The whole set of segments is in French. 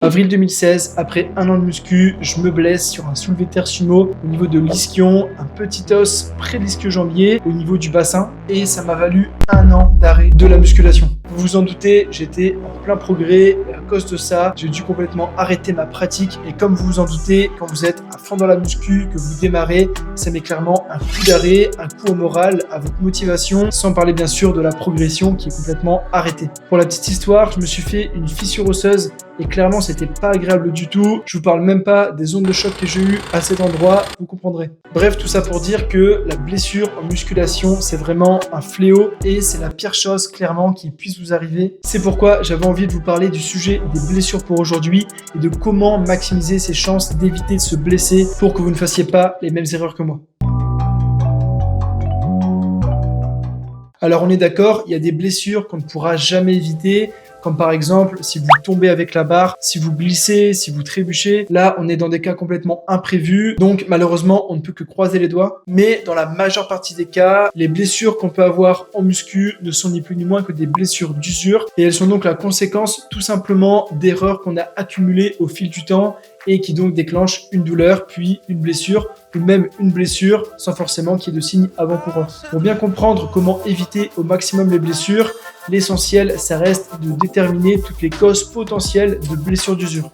Avril 2016, après un an de muscu, je me blesse sur un soulevé de terre sumo au niveau de l'ischio, un petit os près de l'ischio-jambier au niveau du bassin et ça m'a valu un an d'arrêt de la musculation. Vous vous en doutez, j'étais en plein progrès et à cause de ça, j'ai dû complètement arrêter ma pratique et comme vous vous en doutez, quand vous êtes à fond dans la muscu, que vous démarrez, ça met clairement un coup d'arrêt, un coup au moral, à votre motivation, sans parler bien sûr de la progression qui est complètement arrêtée. Pour la petite histoire, je me suis fait une fissure osseuse et clairement c'était pas agréable du tout. Je vous parle même pas des ondes de choc que j'ai eues à cet endroit, vous comprendrez. Bref, tout ça pour dire que la blessure en musculation, c'est vraiment un fléau et c'est la pire chose clairement qui puisse vous arriver. C'est pourquoi j'avais envie de vous parler du sujet des blessures pour aujourd'hui et de comment maximiser ses chances d'éviter de se blesser pour que vous ne fassiez pas les mêmes erreurs que moi. Alors on est d'accord, il y a des blessures qu'on ne pourra jamais éviter, comme par exemple si vous tombez avec la barre, si vous glissez, si vous trébuchez. Là, on est dans des cas complètement imprévus, donc malheureusement, on ne peut que croiser les doigts. Mais dans la majeure partie des cas, les blessures qu'on peut avoir en muscu ne sont ni plus ni moins que des blessures d'usure, et elles sont donc la conséquence tout simplement d'erreurs qu'on a accumulées au fil du temps et qui donc déclenchent une douleur, puis une blessure, ou même une blessure sans forcément qu'il y ait de signes avant-coureurs. Pour bien comprendre comment éviter au maximum les blessures, l'essentiel, ça reste de déterminer toutes les causes potentielles de blessures d'usure.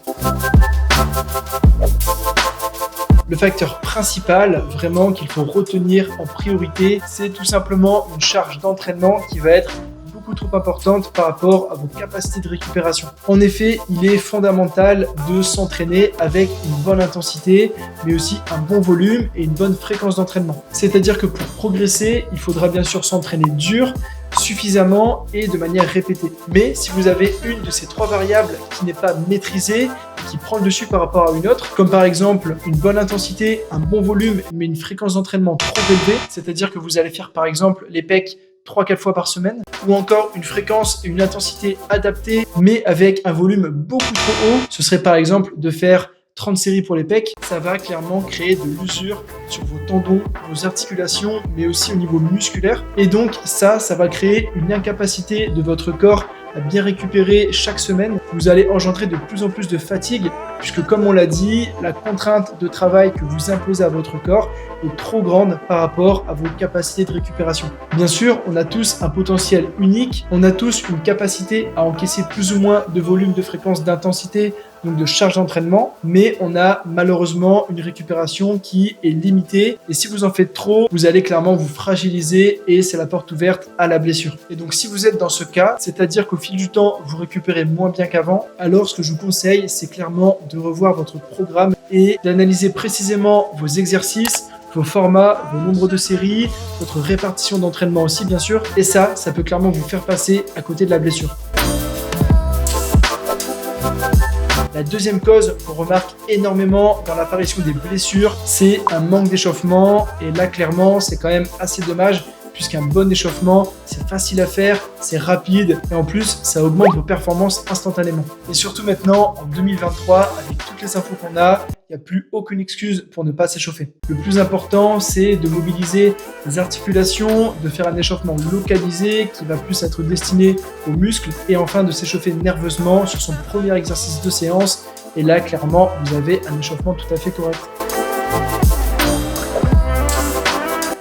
Le facteur principal, vraiment, qu'il faut retenir en priorité, c'est tout simplement une charge d'entraînement qui va être beaucoup trop importante par rapport à vos capacités de récupération. En effet, il est fondamental de s'entraîner avec une bonne intensité, mais aussi un bon volume et une bonne fréquence d'entraînement. C'est-à-dire que pour progresser, il faudra bien sûr s'entraîner dur, suffisamment et de manière répétée. Mais si vous avez une de ces trois variables qui n'est pas maîtrisée, qui prend le dessus par rapport à une autre, comme par exemple une bonne intensité, un bon volume, mais une fréquence d'entraînement trop élevée, c'est-à-dire que vous allez faire par exemple les pecs 3-4 fois par semaine, ou encore une fréquence et une intensité adaptée, mais avec un volume beaucoup trop haut, ce serait par exemple de faire 30 séries pour les pecs, ça va clairement créer de l'usure sur vos tendons, vos articulations, mais aussi au niveau musculaire. Et donc ça va créer une incapacité de votre corps à bien récupérer chaque semaine. Vous allez engendrer de plus en plus de fatigue, puisque comme on l'a dit, la contrainte de travail que vous imposez à votre corps est trop grande par rapport à vos capacités de récupération. Bien sûr, on a tous un potentiel unique, on a tous une capacité à encaisser plus ou moins de volume, de fréquence, d'intensité, donc de charge d'entraînement, mais on a malheureusement une récupération qui est limitée et si vous en faites trop, vous allez clairement vous fragiliser et c'est la porte ouverte à la blessure. Et donc si vous êtes dans ce cas, c'est-à-dire qu'au fil du temps, vous récupérez moins bien qu'avant, alors ce que je vous conseille, c'est clairement de revoir votre programme et d'analyser précisément vos exercices, vos formats, vos nombres de séries, votre répartition d'entraînement aussi bien sûr, et ça peut clairement vous faire passer à côté de la blessure. La deuxième cause qu'on remarque énormément dans l'apparition des blessures, c'est un manque d'échauffement. Et là, clairement, c'est quand même assez dommage puisqu'un bon échauffement, c'est facile à faire, c'est rapide et en plus, ça augmente vos performances instantanément. Et surtout maintenant, en 2023, avec toutes les infos qu'on a, il n'y a plus aucune excuse pour ne pas s'échauffer. Le plus important, c'est de mobiliser les articulations, de faire un échauffement localisé qui va plus être destiné aux muscles et enfin de s'échauffer nerveusement sur son premier exercice de séance. Et là, clairement, vous avez un échauffement tout à fait correct.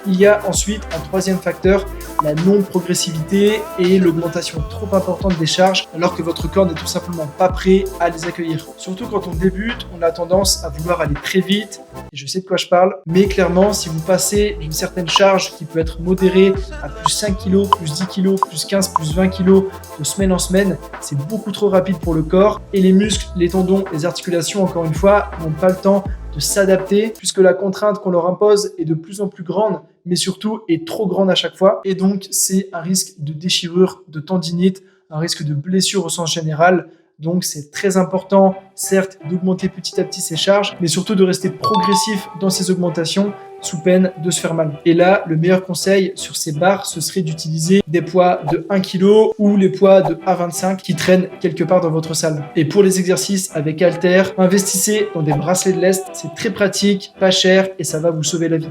Il y a ensuite un troisième facteur, la non-progressivité et l'augmentation trop importante des charges alors que votre corps n'est tout simplement pas prêt à les accueillir. Surtout quand on débute, on a tendance à vouloir aller très vite, et je sais de quoi je parle, mais clairement si vous passez d'une certaine charge qui peut être modérée à plus 5 kg, plus 10 kg, plus 15, plus 20 kg de semaine en semaine, c'est beaucoup trop rapide pour le corps et les muscles, les tendons, les articulations encore une fois n'ont pas le temps de s'adapter puisque la contrainte qu'on leur impose est de plus en plus grande mais surtout est trop grande à chaque fois et donc c'est un risque de déchirure, de tendinite, un risque de blessure au sens général. Donc c'est très important certes d'augmenter petit à petit ses charges mais surtout de rester progressif dans ces augmentations sous peine de se faire mal. Et là, le meilleur conseil sur ces barres, ce serait d'utiliser des poids de 1 kg ou les poids de A25 qui traînent quelque part dans votre salle. Et pour les exercices avec haltères, investissez dans des bracelets de lest, c'est très pratique, pas cher et ça va vous sauver la vie.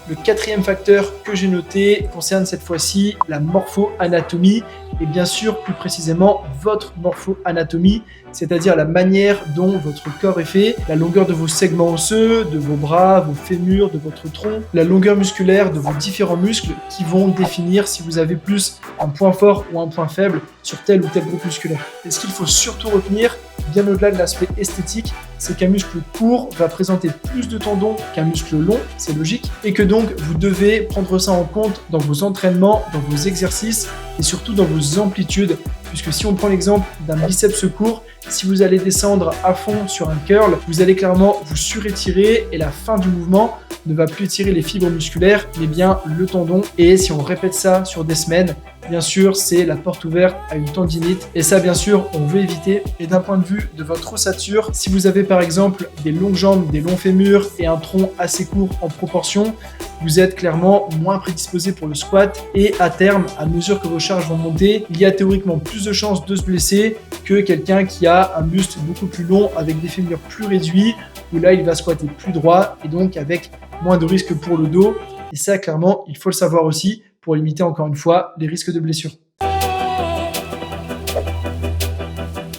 Le quatrième facteur que j'ai noté concerne cette fois-ci la morpho-anatomie et bien sûr plus précisément votre morpho-anatomie, c'est-à-dire la manière dont votre corps est fait, la longueur de vos segments osseux, de vos bras, vos fémurs, de votre tronc, la longueur musculaire de vos différents muscles qui vont définir si vous avez plus un point fort ou un point faible sur tel ou tel groupe musculaire. Et ce qu'il faut surtout retenir, bien au-delà de l'aspect esthétique, c'est qu'un muscle court va présenter plus de tendons qu'un muscle long, c'est logique, et que donc vous devez prendre ça en compte dans vos entraînements, dans vos exercices et surtout dans vos amplitudes, puisque si on prend l'exemple d'un biceps court, si vous allez descendre à fond sur un curl, vous allez clairement vous surétirer et la fin du mouvement ne va plus étirer les fibres musculaires, mais bien le tendon. Et si on répète ça sur des semaines, bien sûr, c'est la porte ouverte à une tendinite. Et ça, bien sûr, on veut éviter. Et d'un point de vue de votre ossature, si vous avez par exemple des longues jambes, des longs fémurs et un tronc assez court en proportion, vous êtes clairement moins prédisposé pour le squat. Et à terme, à mesure que vos charges vont monter, il y a théoriquement plus de chances de se blesser que quelqu'un qui a un buste beaucoup plus long avec des fémurs plus réduits, où là, il va squatter plus droit et donc avec moins de risques pour le dos. Et ça, clairement, il faut le savoir aussi pour limiter encore une fois les risques de blessure.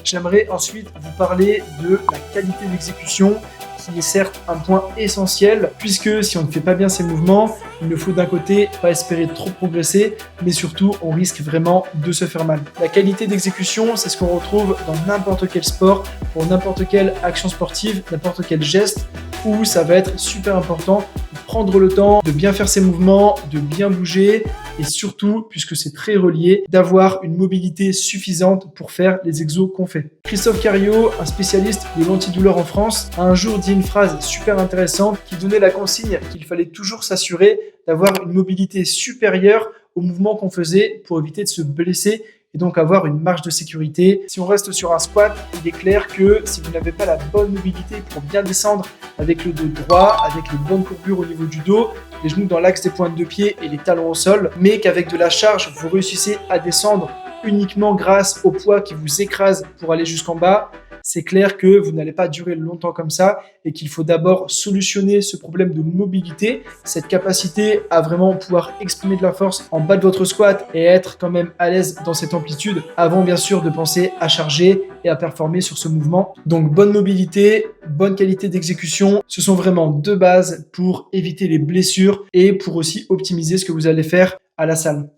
J'aimerais ensuite vous parler de la qualité d'exécution, qui est certes un point essentiel, puisque si on ne fait pas bien ces mouvements, il ne faut d'un côté pas espérer trop progresser, mais surtout on risque vraiment de se faire mal. La qualité d'exécution, c'est ce qu'on retrouve dans n'importe quel sport, pour n'importe quelle action sportive, n'importe quel geste, où ça va être super important de prendre le temps de bien faire ses mouvements, de bien bouger, et surtout, puisque c'est très relié, d'avoir une mobilité suffisante pour faire les exos qu'on fait. Christophe Cario, un spécialiste de l'antidouleur en France, a un jour dit une phrase super intéressante qui donnait la consigne qu'il fallait toujours s'assurer d'avoir une mobilité supérieure au mouvement qu'on faisait pour éviter de se blesser et donc avoir une marge de sécurité. Si on reste sur un squat, il est clair que si vous n'avez pas la bonne mobilité pour bien descendre avec le dos droit, avec les bonnes courbures au niveau du dos, les genoux dans l'axe des pointes de pied et les talons au sol, mais qu'avec de la charge, vous réussissez à descendre uniquement grâce au poids qui vous écrase pour aller jusqu'en bas, c'est clair que vous n'allez pas durer longtemps comme ça et qu'il faut d'abord solutionner ce problème de mobilité, cette capacité à vraiment pouvoir exprimer de la force en bas de votre squat et être quand même à l'aise dans cette amplitude avant bien sûr de penser à charger et à performer sur ce mouvement. Donc bonne mobilité, bonne qualité d'exécution, ce sont vraiment deux bases pour éviter les blessures et pour aussi optimiser ce que vous allez faire à la salle.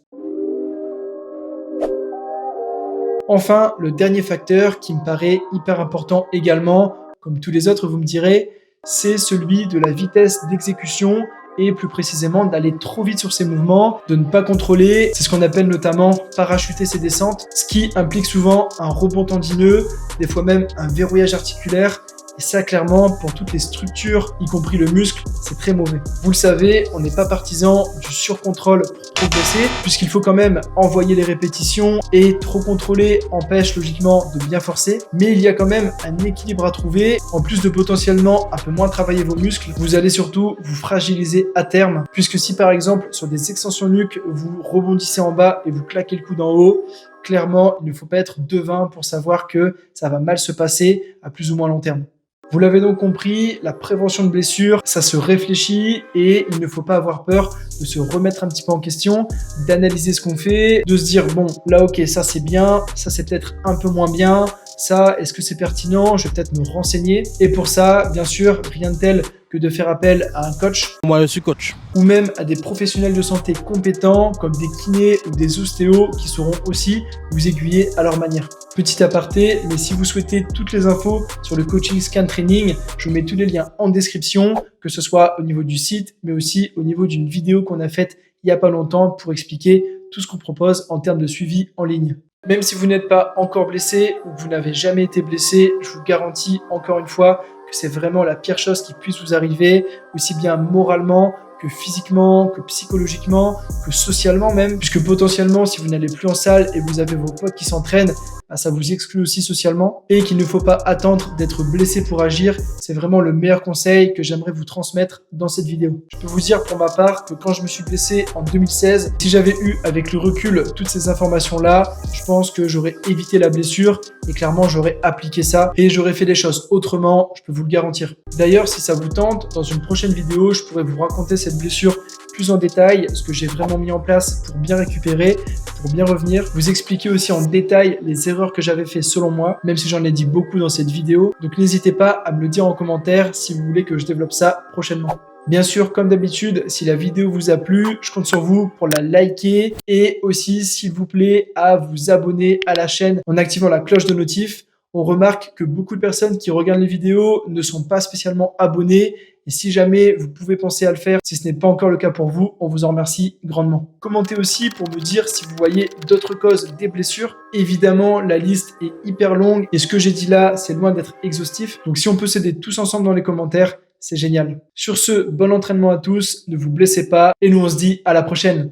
Enfin, le dernier facteur qui me paraît hyper important également, comme tous les autres vous me direz, c'est celui de la vitesse d'exécution et plus précisément d'aller trop vite sur ces mouvements, de ne pas contrôler, c'est ce qu'on appelle notamment parachuter ses descentes, ce qui implique souvent un rebond tendineux, des fois même un verrouillage articulaire. Et ça, clairement, pour toutes les structures, y compris le muscle, c'est très mauvais. Vous le savez, on n'est pas partisan du surcontrôle pour progresser, puisqu'il faut quand même envoyer les répétitions et trop contrôler empêche logiquement de bien forcer. Mais il y a quand même un équilibre à trouver. En plus de potentiellement un peu moins travailler vos muscles, vous allez surtout vous fragiliser à terme, puisque si par exemple sur des extensions nuque, vous rebondissez en bas et vous claquez le coude en haut, clairement, il ne faut pas être devin pour savoir que ça va mal se passer à plus ou moins long terme. Vous l'avez donc compris, la prévention de blessures, ça se réfléchit et il ne faut pas avoir peur de se remettre un petit peu en question, d'analyser ce qu'on fait, de se dire bon, là ok, ça c'est bien, ça c'est peut-être un peu moins bien, ça, est-ce que c'est pertinent, je vais peut-être me renseigner. Et pour ça, bien sûr, rien de tel que de faire appel à un coach. Moi, je suis coach. Ou même à des professionnels de santé compétents comme des kinés ou des ostéos qui sauront aussi vous aiguiller à leur manière. Petit aparté, mais si vous souhaitez toutes les infos sur le coaching scan training, je vous mets tous les liens en description, que ce soit au niveau du site, mais aussi au niveau d'une vidéo qu'on a faite il n'y a pas longtemps pour expliquer tout ce qu'on propose en termes de suivi en ligne. Même si vous n'êtes pas encore blessé ou que vous n'avez jamais été blessé, je vous garantis encore une fois que c'est vraiment la pire chose qui puisse vous arriver, aussi bien moralement que physiquement, que psychologiquement, que socialement même, puisque potentiellement si vous n'allez plus en salle et vous avez vos potes qui s'entraînent, ça vous exclut aussi socialement, et qu'il ne faut pas attendre d'être blessé pour agir. C'est vraiment le meilleur conseil que j'aimerais vous transmettre dans cette vidéo. Je peux vous dire pour ma part que quand je me suis blessé en 2016, si j'avais eu avec le recul toutes ces informations-là, je pense que j'aurais évité la blessure et clairement j'aurais appliqué ça et j'aurais fait les choses autrement, je peux vous le garantir. D'ailleurs, si ça vous tente, dans une prochaine vidéo, je pourrais vous raconter cette cette blessure plus en détail, ce que j'ai vraiment mis en place pour bien récupérer, pour bien revenir. Vous expliquer aussi en détail les erreurs que j'avais fait selon moi, même si j'en ai dit beaucoup dans cette vidéo. Donc n'hésitez pas à me le dire en commentaire si vous voulez que je développe ça prochainement. Bien sûr, comme d'habitude, si la vidéo vous a plu, je compte sur vous pour la liker et aussi, s'il vous plaît, à vous abonner à la chaîne en activant la cloche de notif. On remarque que beaucoup de personnes qui regardent les vidéos ne sont pas spécialement abonnées. Et si jamais vous pouvez penser à le faire, si ce n'est pas encore le cas pour vous, on vous en remercie grandement. Commentez aussi pour me dire si vous voyez d'autres causes des blessures. Évidemment, la liste est hyper longue et ce que j'ai dit là, c'est loin d'être exhaustif. Donc si on peut s'aider tous ensemble dans les commentaires, c'est génial. Sur ce, bon entraînement à tous, ne vous blessez pas et nous on se dit à la prochaine.